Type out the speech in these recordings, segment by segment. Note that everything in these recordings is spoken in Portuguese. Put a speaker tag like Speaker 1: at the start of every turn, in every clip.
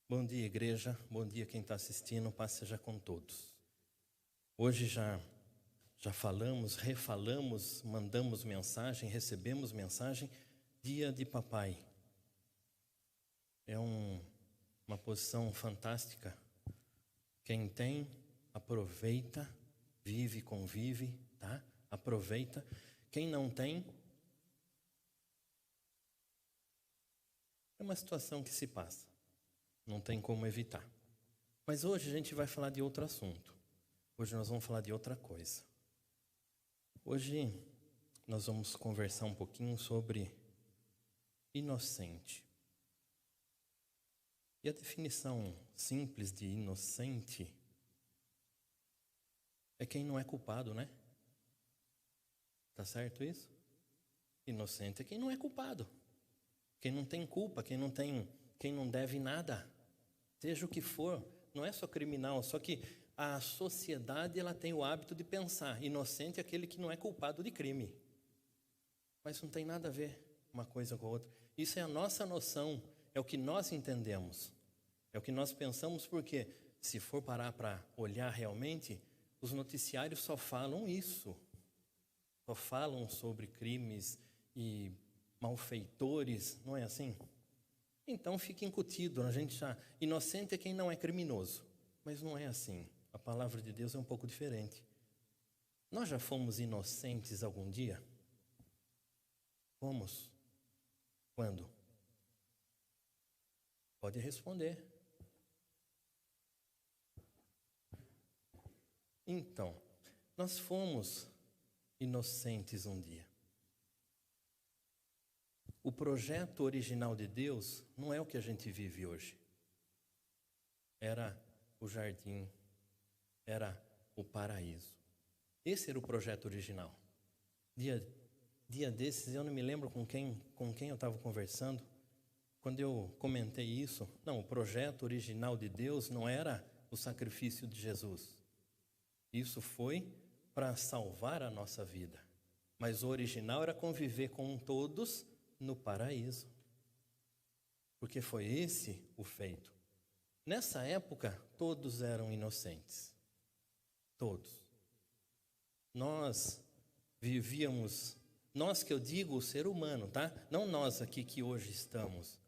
Speaker 1: Bom dia, igreja. Bom dia, quem está assistindo. Paz seja com todos. Hoje já falamos, refalamos, mandamos mensagem, recebemos mensagem. Dia de papai. É uma posição fantástica. Quem tem, aproveita, vive, convive, tá? Aproveita. Quem não tem, é uma situação que se passa. Não tem como evitar. Mas hoje a gente vai falar de outro assunto. Hoje nós vamos falar de outra coisa. Hoje nós vamos conversar um pouquinho sobre inocente. E a definição simples de inocente é quem não é culpado, né? Tá certo isso? Inocente é quem não é culpado. Quem não tem culpa, quem não deve nada. Seja o que for, não é só criminal, só que a sociedade ela tem o hábito de pensar, inocente é aquele que não é culpado de crime. Mas não tem nada a ver uma coisa com a outra. Isso é a nossa noção, é o que nós entendemos. É o que nós pensamos, porque se for parar para olhar realmente, os noticiários só falam isso. Só falam sobre crimes e malfeitores, não é assim? Então fica incutido, a gente já... Inocente é quem não é criminoso, mas não é assim. A palavra de Deus é um pouco diferente. Nós já fomos inocentes algum dia? Fomos? Quando? Pode responder. Então, nós fomos inocentes um dia. O projeto original de Deus não é o que a gente vive hoje. Era o jardim, era o paraíso. Esse era o projeto original. Dia desses, eu não me lembro com quem eu estava conversando, quando eu comentei isso. Não, o projeto original de Deus não era o sacrifício de Jesus. Isso foi para salvar a nossa vida. Mas o original era conviver com todos no paraíso. Porque foi esse o feito. Nessa época, todos eram inocentes. Todos. Nós vivíamos, nós que eu digo o ser humano, tá? Não nós aqui que hoje estamos.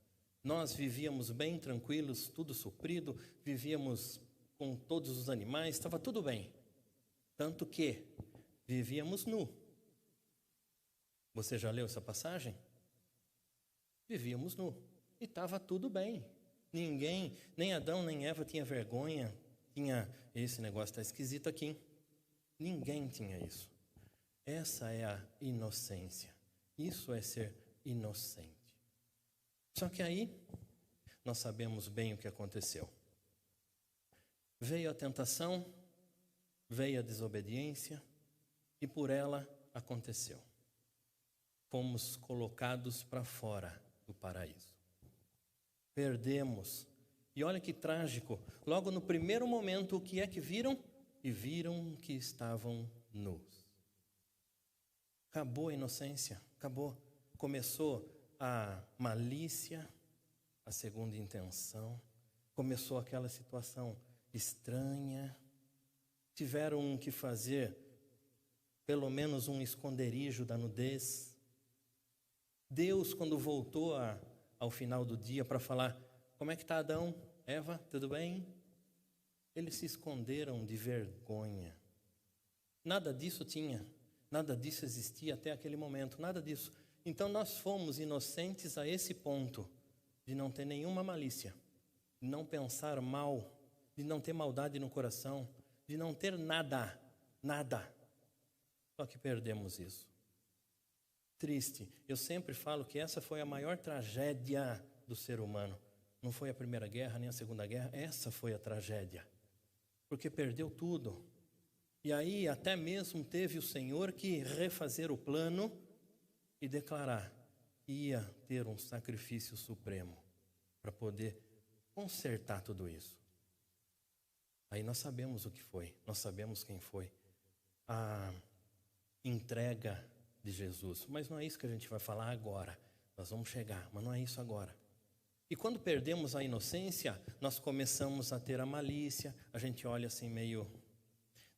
Speaker 1: Nós vivíamos bem tranquilos, tudo suprido, vivíamos com todos os animais, estava tudo bem. Tanto que vivíamos nu. Você já leu essa passagem? Vivíamos nu. E estava tudo bem. Ninguém, nem Adão, nem Eva tinha vergonha. Tinha, esse negócio está esquisito aqui. Ninguém tinha isso. Essa é a inocência. Isso é ser inocente. Só que aí, nós sabemos bem o que aconteceu. Veio a tentação, veio a desobediência, e por ela aconteceu. Fomos colocados para fora do paraíso. Perdemos. E olha que trágico. Logo no primeiro momento, o que é que viram? E viram que estavam nus. Acabou a inocência. Acabou. Começou a malícia, a segunda intenção. Começou aquela situação estranha. Tiveram que fazer pelo menos um esconderijo da nudez. Deus, quando voltou ao final do dia para falar, como é que está Adão? Eva, tudo bem? Eles se esconderam de vergonha. Nada disso tinha, nada disso existia até aquele momento, nada disso. Então nós fomos inocentes a esse ponto, de não ter nenhuma malícia, de não pensar mal, de não ter maldade no coração, de não ter nada. Só que perdemos isso. Triste. Eu sempre falo que essa foi a maior tragédia do ser humano. Não foi a Primeira Guerra, nem a Segunda Guerra. Essa foi a tragédia. Porque perdeu tudo. E aí até mesmo teve o Senhor que refazer o plano e declarar que ia ter um sacrifício supremo para poder consertar tudo isso. Aí nós sabemos o que foi. Nós sabemos quem foi. A entrega de Jesus. Mas não é isso que a gente vai falar agora. Nós vamos chegar, mas não é isso agora. E quando perdemos a inocência, nós começamos a ter a malícia, a gente olha assim meio,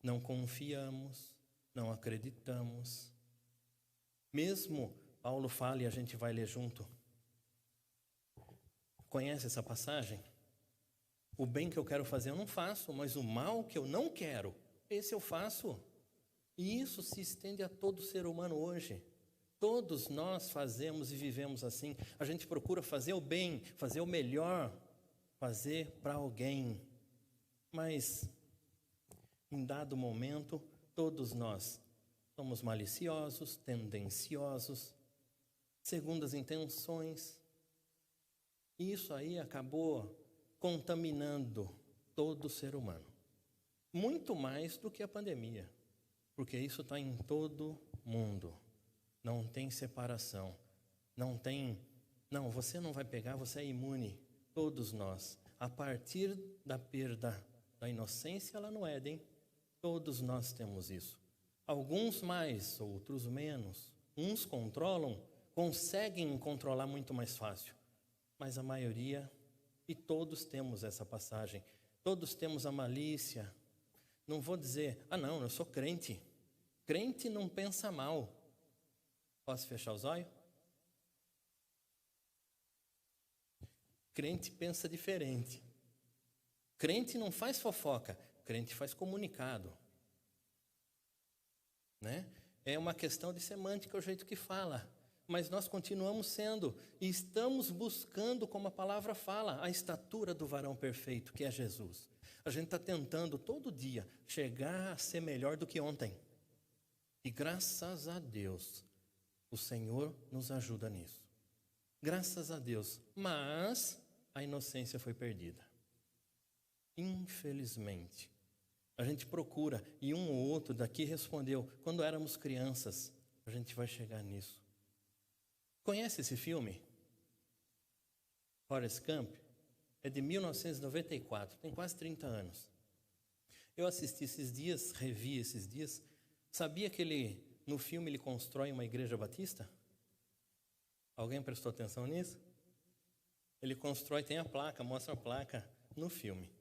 Speaker 1: não confiamos, não acreditamos. Mesmo Paulo fala, e a gente vai ler junto. Conhece essa passagem? O bem que eu quero fazer eu não faço, mas o mal que eu não quero, esse eu faço. E isso se estende a todo ser humano hoje. Todos nós fazemos e vivemos assim. A gente procura fazer o bem, fazer o melhor, fazer para alguém. Mas, em dado momento, todos nós somos maliciosos, tendenciosos, segundas intenções. E isso aí acabou contaminando todo ser humano. Muito mais do que a pandemia. Porque isso está em todo mundo. Não tem separação. Não, você não vai pegar, você é imune. Todos nós. A partir da perda da inocência lá no Éden, todos nós temos isso. Alguns mais, outros menos. Uns controlam, conseguem controlar muito mais fácil. Mas a maioria, e todos temos essa passagem. Todos temos a malícia. Não vou dizer, não, eu sou crente. Crente não pensa mal. Posso fechar os olhos? Crente pensa diferente. Crente não faz fofoca, crente faz comunicado. Né? É uma questão de semântica, o jeito que fala. Mas nós continuamos sendo, e estamos buscando, como a palavra fala, a estatura do varão perfeito, que é Jesus. A gente está tentando todo dia chegar a ser melhor do que ontem. E graças a Deus, o Senhor nos ajuda nisso. Graças a Deus. Mas a inocência foi perdida. Infelizmente. A gente procura, e um ou outro daqui respondeu, quando éramos crianças, a gente vai chegar nisso. Conhece esse filme? Forrest Gump? É de 1994, tem quase 30 anos. Eu assisti esses dias, revi esses dias. Sabia que no filme ele constrói uma igreja batista? Alguém prestou atenção nisso? Ele constrói, tem a placa, mostra a placa no filme.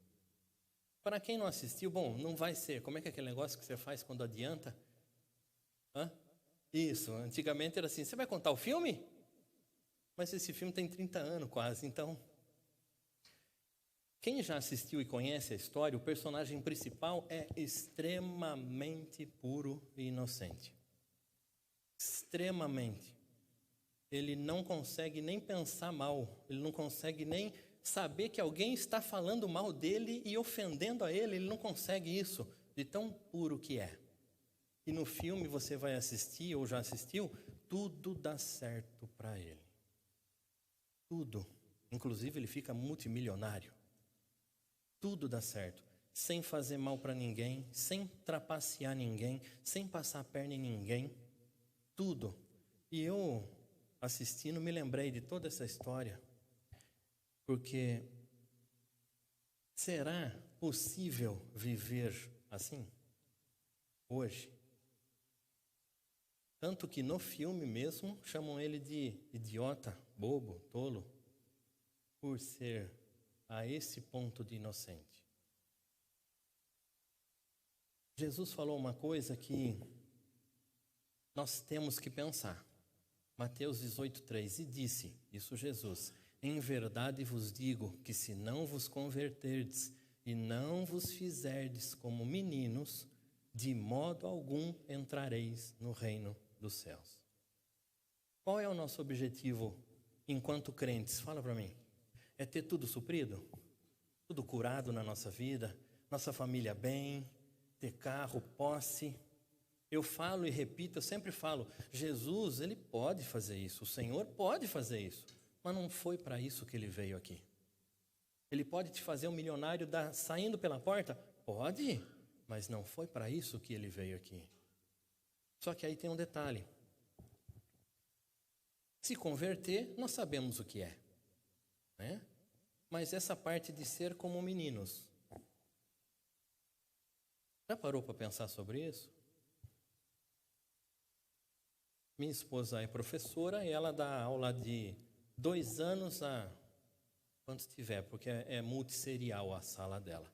Speaker 1: Para quem não assistiu, bom, não vai ser. Como é que é aquele negócio que você faz quando adianta? Isso, antigamente era assim, você vai contar o filme? Mas esse filme tem 30 anos quase, então... Quem já assistiu e conhece a história, o personagem principal é extremamente puro e inocente. Extremamente. Ele não consegue nem pensar mal, ele não consegue nem saber que alguém está falando mal dele e ofendendo a ele não consegue isso, de tão puro que é. E no filme você vai assistir, ou já assistiu, tudo dá certo para ele. Tudo. Inclusive ele fica multimilionário. Tudo dá certo, sem fazer mal para ninguém, sem trapacear ninguém, sem passar a perna em ninguém, tudo. E eu, assistindo, me lembrei de toda essa história, porque será possível viver assim, hoje? Tanto que no filme mesmo, chamam ele de idiota, bobo, tolo, por ser a esse ponto de inocente. Jesus falou uma coisa que nós temos que pensar. Mateus 18:3, e disse, isso Jesus, em verdade vos digo que se não vos converterdes e não vos fizerdes como meninos, de modo algum entrareis no reino dos céus. Qual é o nosso objetivo enquanto crentes? Fala para mim. É ter tudo suprido? Tudo curado na nossa vida? Nossa família bem? Ter carro, posse? Eu falo e repito, eu sempre falo, Jesus, ele pode fazer isso, o Senhor pode fazer isso, mas não foi para isso que ele veio aqui. Ele pode te fazer um milionário saindo pela porta? Pode, mas não foi para isso que ele veio aqui. Só que aí tem um detalhe. Se converter, nós sabemos o que é, né? Mas essa parte de ser como meninos, já parou para pensar sobre isso? Minha esposa é professora e ela dá aula de 2 anos a Quantos tiver, porque é multisserial a sala dela.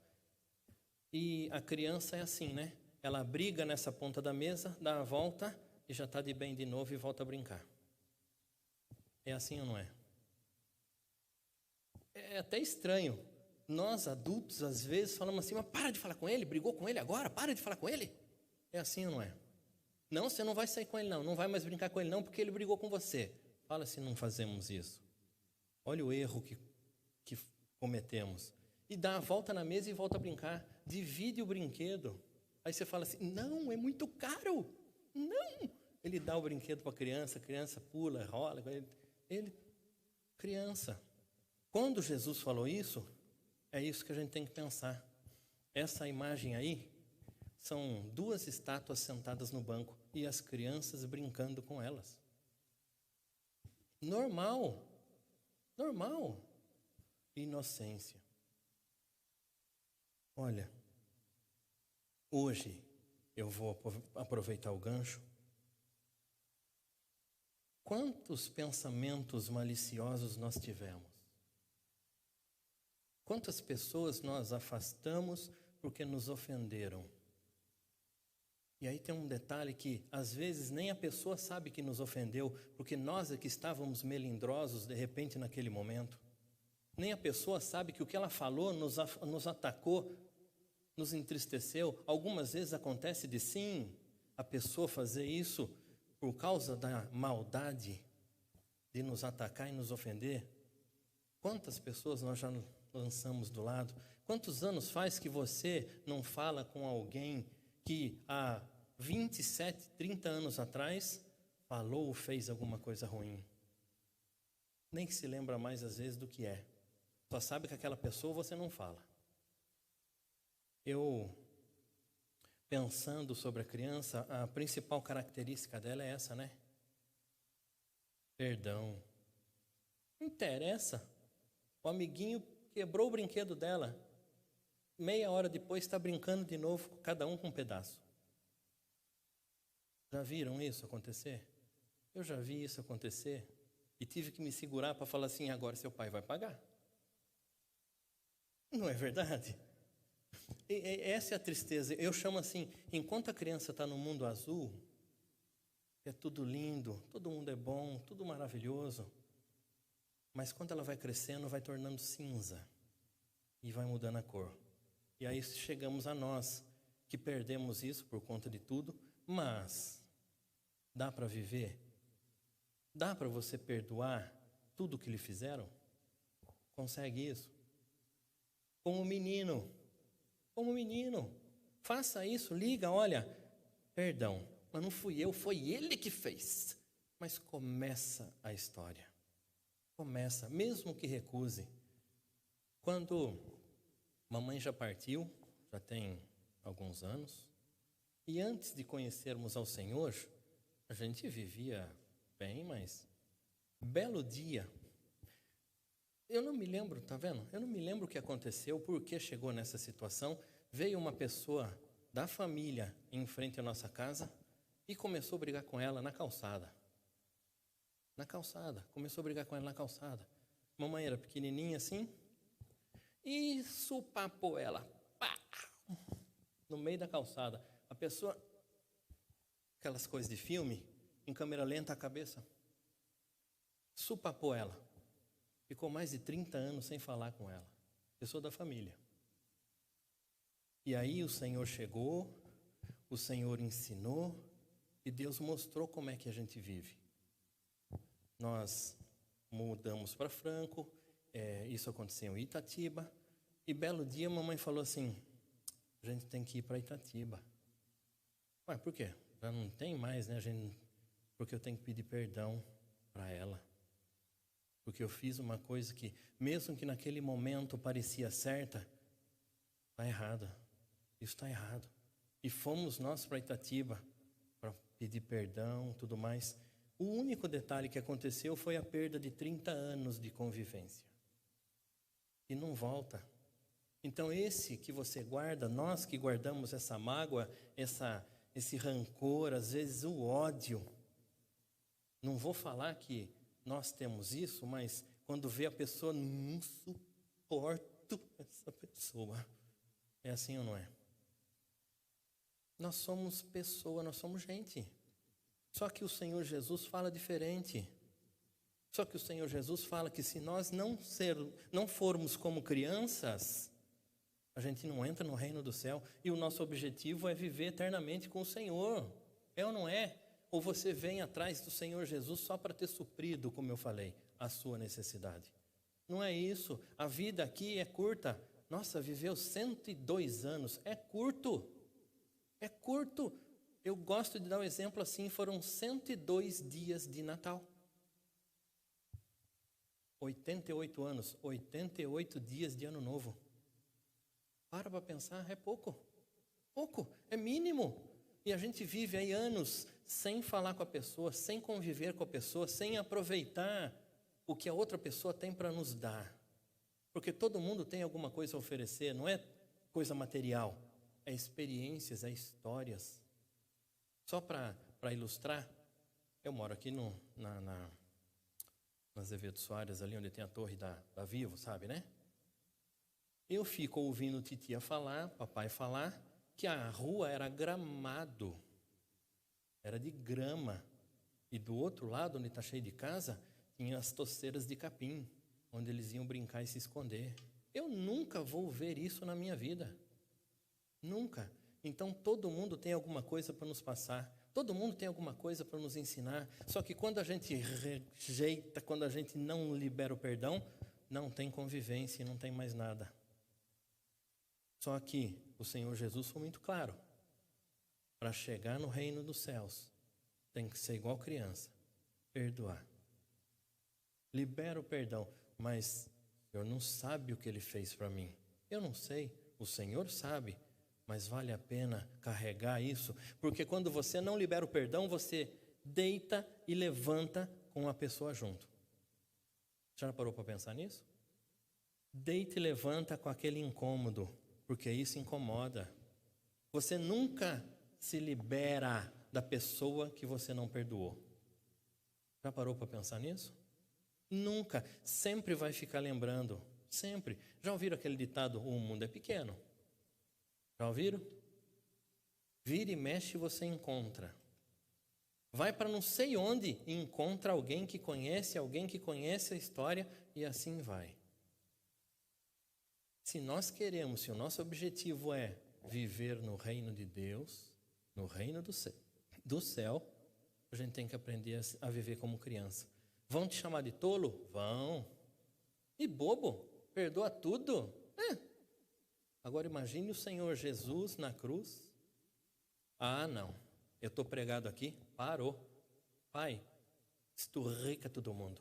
Speaker 1: E a criança é assim, né? Ela briga nessa ponta da mesa, dá a volta e já está de bem de novo e volta a brincar. É assim ou não é? É até estranho. Nós, adultos, às vezes, falamos assim, mas para de falar com ele, brigou com ele agora, para de falar com ele. É assim ou não é? Não, você não vai sair com ele não vai mais brincar com ele não, porque ele brigou com você. Fala se não fazemos isso. Olha o erro que cometemos. E dá a volta na mesa e volta a brincar. Divide o brinquedo. Aí você fala assim, não, é muito caro. Não. Ele dá o brinquedo para a criança pula, rola. Criança. Quando Jesus falou isso, é isso que a gente tem que pensar. Essa imagem aí são 2 estátuas sentadas no banco e as crianças brincando com elas. Normal. Inocência. Olha, hoje eu vou aproveitar o gancho. Quantos pensamentos maliciosos nós tivemos? Quantas pessoas nós afastamos porque nos ofenderam? E aí tem um detalhe que, às vezes, nem a pessoa sabe que nos ofendeu, porque nós é que estávamos melindrosos, de repente, naquele momento. Nem a pessoa sabe que o que ela falou nos atacou, nos entristeceu. Algumas vezes acontece de, sim, a pessoa fazer isso por causa da maldade de nos atacar e nos ofender. Quantas pessoas nós já lançamos do lado? Quantos anos faz que você não fala com alguém que há 27, 30 anos atrás falou ou fez alguma coisa ruim? Nem se lembra mais às vezes do que é. Só sabe que aquela pessoa você não fala. Eu, pensando sobre a criança, a principal característica dela é essa, né? Perdão. Não interessa. O amiguinho quebrou o brinquedo dela. Meia hora depois está brincando de novo, cada um com um pedaço. Já viram isso acontecer? Eu já vi isso acontecer e tive que me segurar para falar assim, agora seu pai vai pagar. Não é verdade? Essa é a tristeza. Eu chamo assim, enquanto a criança está no mundo azul, é tudo lindo, todo mundo é bom, tudo maravilhoso. Mas quando ela vai crescendo, vai tornando cinza e vai mudando a cor. E aí chegamos a nós, que perdemos isso por conta de tudo, mas dá para viver? Dá para você perdoar tudo que lhe fizeram? Consegue isso? Como menino, faça isso, liga, olha, perdão, mas não fui eu, foi ele que fez. Mas começa a história. Começa, mesmo que recuse. Quando mamãe já partiu, já tem alguns anos, e antes de conhecermos ao Senhor, a gente vivia bem, mas belo dia, eu não me lembro, tá vendo? Eu não me lembro o que aconteceu, por que chegou nessa situação. Veio uma pessoa da família em frente à nossa casa e começou a brigar com ela na calçada. Começou a brigar com ela na calçada. Mamãe era pequenininha assim, e supapou ela, pá, no meio da calçada. A pessoa, aquelas coisas de filme, em câmera lenta a cabeça, supapou ela. Ficou mais de 30 anos sem falar com ela. Pessoa da família. E aí o Senhor chegou, o Senhor ensinou, e Deus mostrou como é que a gente vive. Nós mudamos para Franco, isso aconteceu em Itatiba, e belo dia a mamãe falou assim, a gente tem que ir para Itatiba. Ué, por quê? Já não tem mais, né? Porque eu tenho que pedir perdão para ela. Porque eu fiz uma coisa que, mesmo que naquele momento parecia certa, está errada. Isso está errado. E fomos nós para Itatiba para pedir perdão, tudo mais. O único detalhe que aconteceu foi a perda de 30 anos de convivência. E não volta. Então esse que você guarda, nós que guardamos essa mágoa, esse rancor, às vezes o ódio. Não vou falar que nós temos isso, mas quando vê a pessoa, não suporto essa pessoa. É assim ou não é? Nós somos pessoa, nós somos gente. Só que o Senhor Jesus fala diferente. Só que o Senhor Jesus fala que se nós não formos como crianças, a gente não entra no reino do céu. E o nosso objetivo é viver eternamente com o Senhor. É ou não é? Ou você vem atrás do Senhor Jesus só para ter suprido, como eu falei, a sua necessidade. Não é isso. A vida aqui é curta. Nossa, viveu 102 anos. É curto. É curto. Eu gosto de dar um exemplo assim, foram 102 dias de Natal. 88 anos, 88 dias de Ano Novo. Para pensar, é pouco. Pouco, é mínimo. E a gente vive aí anos sem falar com a pessoa, sem conviver com a pessoa, sem aproveitar o que a outra pessoa tem para nos dar. Porque todo mundo tem alguma coisa a oferecer, não é coisa material, é experiências, é histórias. Só para ilustrar, eu moro aqui na Azevedo Soares, ali onde tem a torre da Vivo, sabe, né? Eu fico ouvindo titia falar, papai falar, que a rua era gramado, era de grama. E do outro lado, onde está cheio de casa, tinha as toceiras de capim, onde eles iam brincar e se esconder. Eu nunca vou ver isso na minha vida. Nunca. Então, todo mundo tem alguma coisa para nos passar. Todo mundo tem alguma coisa para nos ensinar. Só que quando a gente rejeita, quando a gente não libera o perdão, não tem convivência e não tem mais nada. Só que o Senhor Jesus foi muito claro. Para chegar no reino dos céus, tem que ser igual criança. Perdoar. Libera o perdão. Mas o Senhor não sabe o que Ele fez para mim. Eu não sei. O Senhor sabe. Mas vale a pena carregar isso, porque quando você não libera o perdão, você deita e levanta com a pessoa junto. Já parou para pensar nisso? Deita e levanta com aquele incômodo, porque isso incomoda. Você nunca se libera da pessoa que você não perdoou. Já parou para pensar nisso? Nunca. Sempre vai ficar lembrando. Sempre. Já ouviram aquele ditado, o mundo é pequeno? Já ouviram? Vira e mexe você encontra. Vai para não sei onde e encontra alguém que conhece a história e assim vai. Se nós queremos, se o nosso objetivo é viver no reino de Deus, no reino do céu, a gente tem que aprender a viver como criança. Vão te chamar de tolo? Vão. E bobo? Perdoa tudo? Agora imagine o Senhor Jesus na cruz. Ah, não. Eu estou pregado aqui. Parou. Pai, esturrica todo mundo.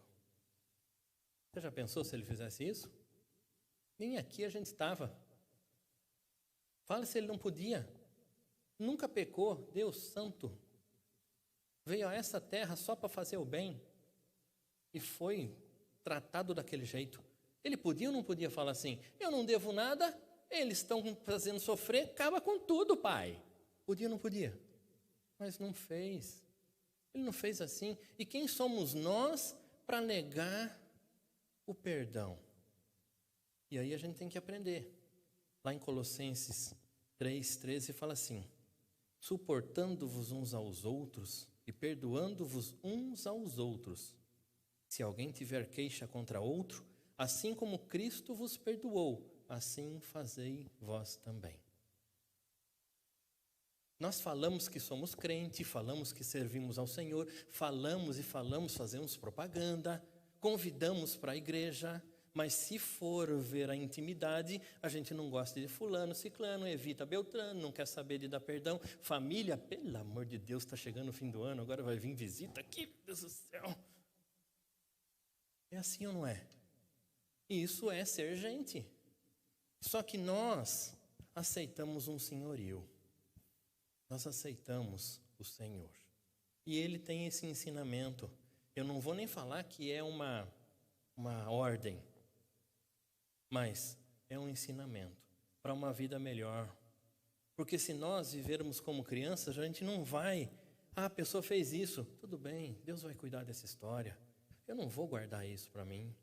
Speaker 1: Você já pensou se ele fizesse isso? Nem aqui a gente estava. Fala se ele não podia. Nunca pecou. Deus santo. Veio a essa terra só para fazer o bem. E foi tratado daquele jeito. Ele podia ou não podia falar assim? Eu não devo nada. Eles estão fazendo sofrer, acaba com tudo, pai. Podia ou não podia? Mas não fez. Ele não fez assim. E quem somos nós para negar o perdão? E aí a gente tem que aprender. Lá em Colossenses 3:13 fala assim: suportando-vos uns aos outros e perdoando-vos uns aos outros. Se alguém tiver queixa contra outro, assim como Cristo vos perdoou, assim fazei vós também. Nós falamos que somos crentes, falamos que servimos ao Senhor, falamos, fazemos propaganda, convidamos para a igreja, mas se for ver a intimidade, a gente não gosta de fulano, ciclano, evita Beltrano, não quer saber de dar perdão. Família, pelo amor de Deus, está chegando o fim do ano, agora vai vir visita aqui, meu Deus do céu. É assim ou não é? E isso é ser gente. Só que nós aceitamos um senhorio. Nós aceitamos o Senhor. E Ele tem esse ensinamento. Eu não vou nem falar que é uma ordem, mas é um ensinamento para uma vida melhor. Porque se nós vivermos como crianças, a gente não vai... a pessoa fez isso. Tudo bem, Deus vai cuidar dessa história. Eu não vou guardar isso para mim.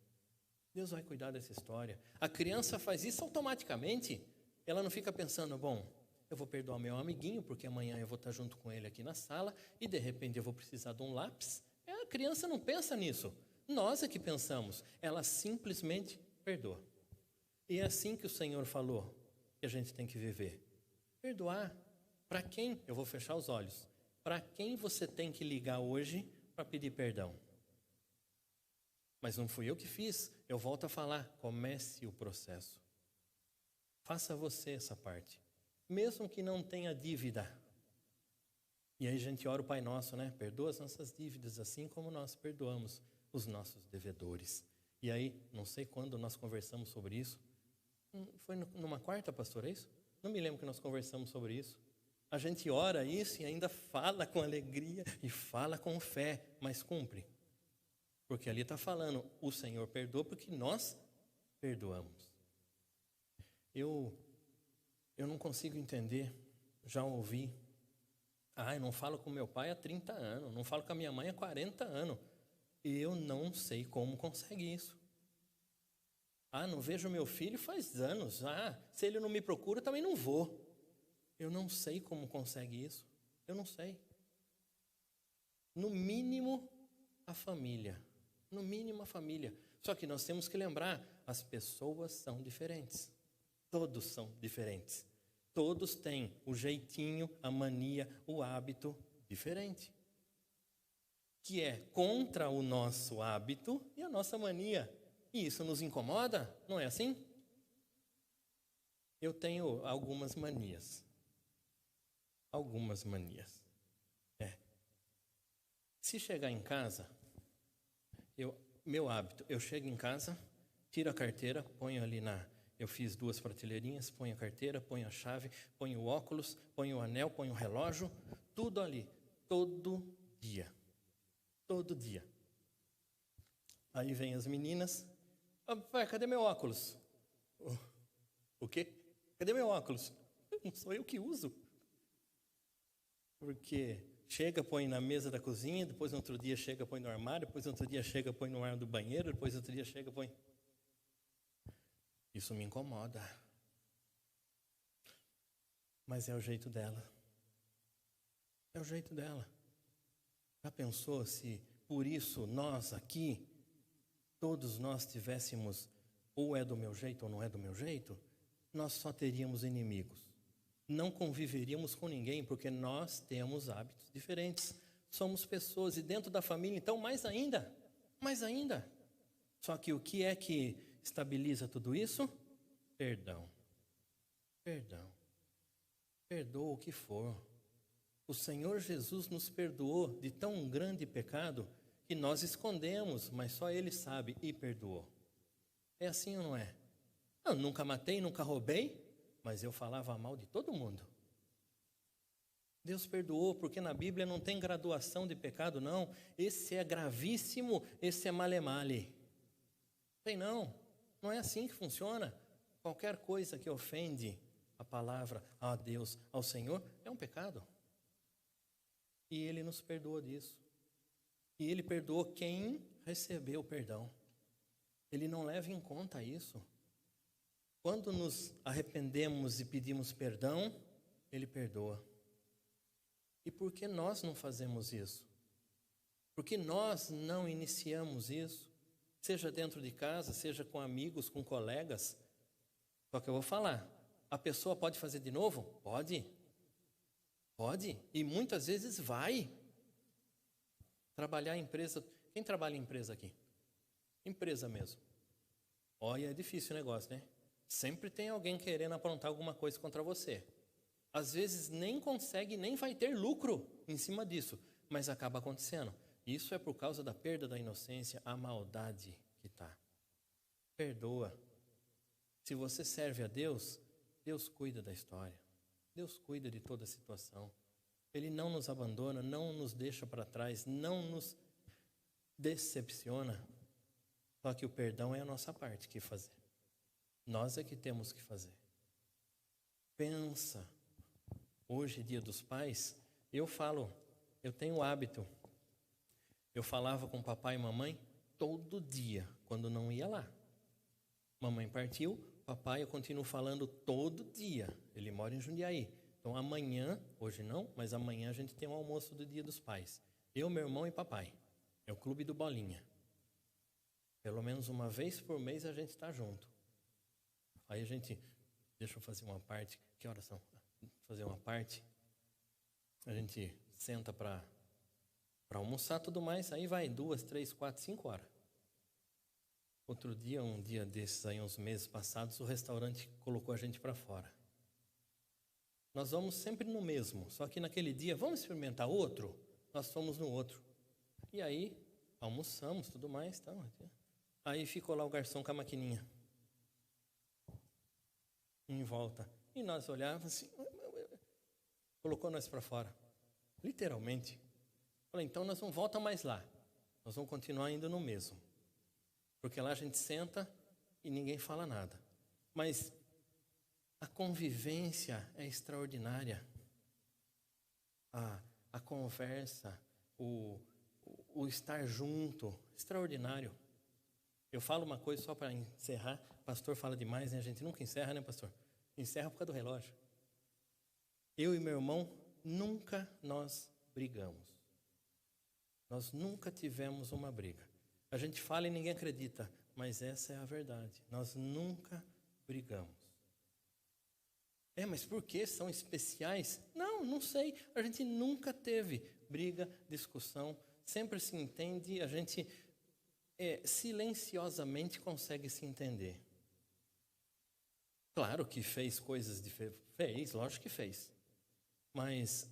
Speaker 1: Deus vai cuidar dessa história. A criança faz isso automaticamente. Ela não fica pensando, bom, eu vou perdoar meu amiguinho, porque amanhã eu vou estar junto com ele aqui na sala, e de repente eu vou precisar de um lápis. A criança não pensa nisso. Nós é que pensamos. Ela simplesmente perdoa. E é assim que o Senhor falou que a gente tem que viver. Perdoar. Para quem? Eu vou fechar os olhos. Para quem você tem que ligar hoje para pedir perdão? Mas não fui eu que fiz. Eu volto a falar. Comece o processo. Faça você essa parte. Mesmo que não tenha dívida. E aí a gente ora o Pai Nosso, né? Perdoa as nossas dívidas, assim como nós perdoamos os nossos devedores. E aí, não sei quando nós conversamos sobre isso. Foi numa quarta, pastor, é isso? Não me lembro que nós conversamos sobre isso. A gente ora isso e ainda fala com alegria e fala com fé, mas cumpre. Porque ali está falando, o Senhor perdoa porque nós perdoamos. Eu não consigo entender, já ouvi. Eu não falo com meu pai há 30 anos, não falo com a minha mãe há 40 anos. Eu não sei como consegue isso. Não vejo meu filho faz anos. Se ele não me procura, também não vou. Eu não sei como consegue isso. Eu não sei. No mínimo, a família. No mínimo, a família. Só que nós temos que lembrar, as pessoas são diferentes. Todos são diferentes. Todos têm o jeitinho, a mania, o hábito diferente. Que é contra o nosso hábito e a nossa mania. E isso nos incomoda? Não é assim? Eu tenho algumas manias. Algumas manias. Se chegar em casa, meu hábito, eu chego em casa, tiro a carteira, ponho ali eu fiz 2 prateleirinhas, ponho a carteira, ponho a chave, ponho o óculos, ponho o anel, ponho o relógio, tudo ali, todo dia. Todo dia. Aí vem as meninas, pai, cadê meu óculos? O quê? Cadê meu óculos? Não sou eu que uso. Porque chega, põe na mesa da cozinha, depois no outro dia chega, põe no armário, depois no outro dia chega, põe no ar do banheiro, depois no outro dia chega, põe... Isso me incomoda. Mas é o jeito dela. É o jeito dela. Já pensou se por isso nós aqui, todos nós tivéssemos ou é do meu jeito ou não é do meu jeito, nós só teríamos inimigos. Não conviveríamos com ninguém porque nós temos hábitos diferentes. Somos pessoas e dentro da família, então mais ainda. Mais ainda. Só que o que é que estabiliza tudo isso? Perdão. Perdão. Perdoa o que for. O Senhor Jesus nos perdoou de tão grande pecado que nós escondemos, mas só Ele sabe e perdoou. É assim ou não é? Eu nunca matei, nunca roubei, mas eu falava mal de todo mundo. Deus perdoou, porque na Bíblia não tem graduação de pecado, não. Esse é gravíssimo, esse é male-male. Tem não. Não é assim que funciona. Qualquer coisa que ofende a palavra a Deus, ao Senhor, é um pecado. E Ele nos perdoa disso. E Ele perdoou quem recebeu o perdão. Ele não leva em conta isso. Quando nos arrependemos e pedimos perdão, Ele perdoa. E por que nós não fazemos isso? Por que nós não iniciamos isso? Seja dentro de casa, seja com amigos, com colegas. Só que eu vou falar, a pessoa pode fazer de novo? Pode. Pode. E muitas vezes vai. Trabalhar em empresa. Quem trabalha em empresa aqui? Empresa mesmo. Olha, é difícil o negócio, né? Sempre tem alguém querendo aprontar alguma coisa contra você. Às vezes nem consegue, nem vai ter lucro em cima disso, mas acaba acontecendo. Isso é por causa da perda da inocência, a maldade que está. Perdoa. Se você serve a Deus, Deus cuida da história. Deus cuida de toda a situação. Ele não nos abandona, não nos deixa para trás, não nos decepciona. Só que o perdão é a nossa parte que fazer. Nós é que temos que fazer. Pensa. Hoje, Dia dos Pais, eu tenho o hábito. Eu falava com papai e mamãe todo dia, quando não ia lá. Mamãe partiu, papai eu continuo falando todo dia. Ele mora em Jundiaí. Então amanhã, hoje não, mas amanhã a gente tem um almoço do Dia dos Pais. Eu, meu irmão e papai. É o clube do Bolinha. Pelo menos uma vez por mês a gente está junto. Aí a gente, deixa eu fazer uma parte, que horas são? Fazer uma parte. A gente senta para almoçar tudo mais, aí vai 2, 3, 4, 5 horas. Outro dia, um dia desses aí, uns meses passados, o restaurante colocou a gente para fora. Nós vamos sempre no mesmo, só que naquele dia, vamos experimentar outro? Nós fomos no outro. E aí, almoçamos, tudo mais. Tá? Aí ficou lá o garçom com a maquininha em volta. E nós olhávamos assim, colocou nós para fora. Literalmente. Falei, então nós não volta mais lá. Nós vamos continuar indo no mesmo. Porque lá a gente senta e ninguém fala nada. Mas a convivência é extraordinária. A conversa, o estar junto, extraordinário. Eu falo uma coisa só para encerrar. O pastor fala demais, né? A gente nunca encerra, né, pastor? Encerra por causa do relógio. Eu e meu irmão, nunca nós brigamos. Nós nunca tivemos uma briga. A gente fala e ninguém acredita, mas essa é a verdade. Nós nunca brigamos. Mas por que são especiais? Não sei. A gente nunca teve briga, discussão. Sempre se entende, a gente silenciosamente consegue se entender. Claro que fez coisas diferentes. Fez, lógico que fez. Mas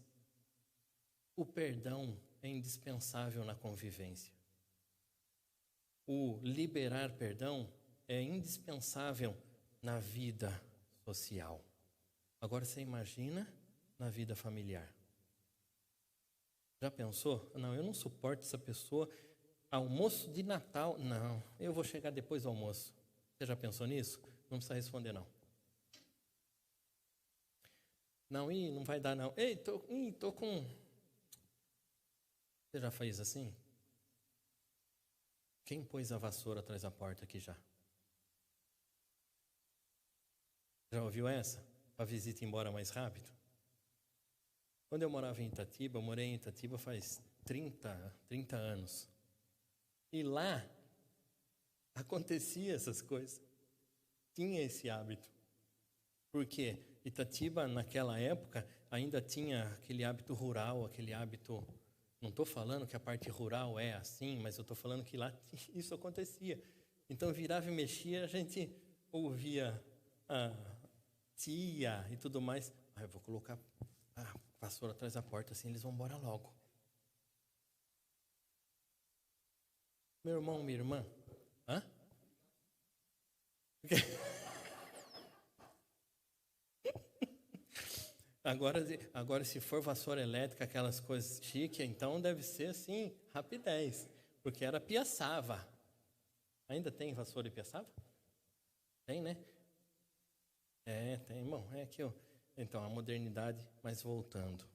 Speaker 1: o perdão é indispensável na convivência. O liberar perdão é indispensável na vida social. Agora você imagina na vida familiar. Já pensou? Não, eu não suporto essa pessoa. Almoço de Natal, não, eu vou chegar depois do almoço. Você já pensou nisso? Não precisa responder, não. Não, não vai dar, não. Tô com... Você já fez assim? Quem pôs a vassoura atrás da porta aqui já? Já ouviu essa? Para a visita ir embora mais rápido? Quando eu morava em Itatiba, eu morei em Itatiba faz 30 anos. E lá acontecia essas coisas. Tinha esse hábito. Porque Itatiba, naquela época, ainda tinha aquele hábito rural, aquele hábito... Não estou falando que a parte rural é assim, mas eu estou falando que lá isso acontecia. Então, virava e mexia, a gente ouvia a tia e tudo mais. Eu vou colocar a vassoura atrás da porta, assim eles vão embora logo. Meu irmão, minha irmã. Hã? Agora, se for vassoura elétrica, aquelas coisas chiques, então deve ser assim, rapidez. Porque era piaçava. Ainda tem vassoura e piaçava? Tem, né? Tem, bom, aqui, ó. Então, a modernidade, mas voltando.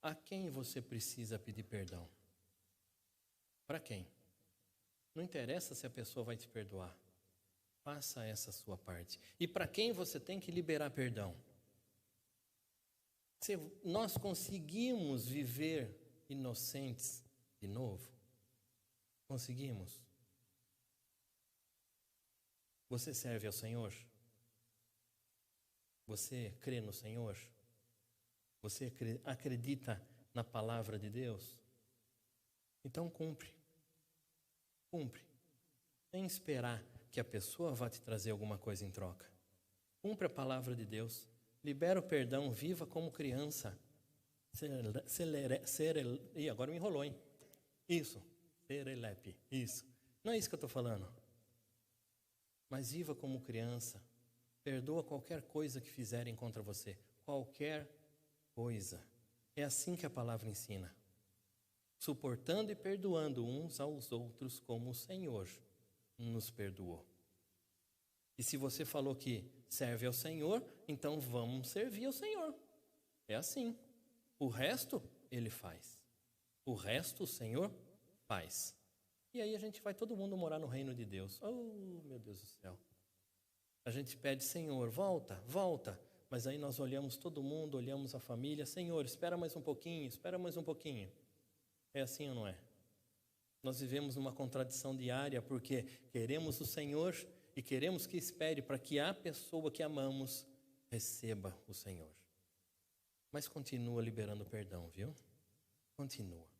Speaker 1: A quem você precisa pedir perdão? Para quem? Não interessa se a pessoa vai te perdoar. Faça essa sua parte. E para quem você tem que liberar perdão? Se nós conseguimos viver inocentes de novo? Conseguimos? Você serve ao Senhor? Você crê no Senhor? Você acredita na palavra de Deus? Então cumpre. Cumpre. Sem esperar que a pessoa vá te trazer alguma coisa em troca. Cumpre a palavra de Deus. Libera o perdão, viva como criança. Agora me enrolou, hein? Isso. Serelepe. Isso. Não é isso que eu estou falando. Mas viva como criança. Perdoa qualquer coisa que fizerem contra você. Qualquer coisa. É assim que a palavra ensina. Suportando e perdoando uns aos outros como o Senhor nos perdoou. E se você falou que serve ao Senhor, então vamos servir ao Senhor. É assim. O resto, Ele faz. O resto, o Senhor faz. E aí a gente vai todo mundo morar no reino de Deus. Oh, meu Deus do céu. A gente pede, Senhor, volta, volta. Mas aí nós olhamos todo mundo, olhamos a família. Senhor, espera mais um pouquinho, espera mais um pouquinho. É assim ou não é? Nós vivemos numa contradição diária porque queremos o Senhor e queremos que espere para que a pessoa que amamos receba o Senhor. Mas continua liberando perdão, viu? Continua.